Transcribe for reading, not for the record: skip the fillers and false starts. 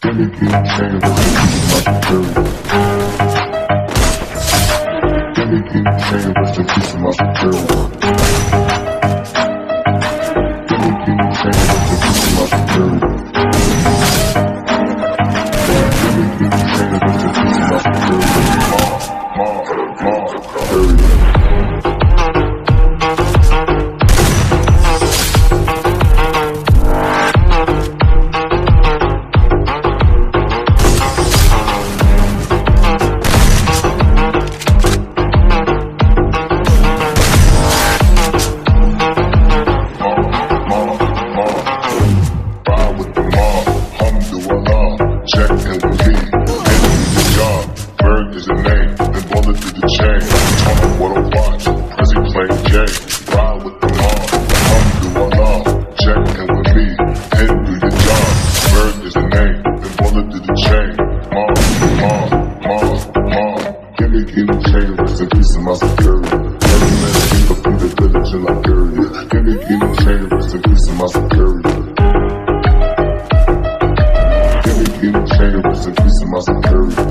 Give me chain, rest in peace to my security. Give me chain, rest in peace to my security. Give me chain, rest in peace to my security. Give me chain, rest in peace to my security. Rest in peace to my security.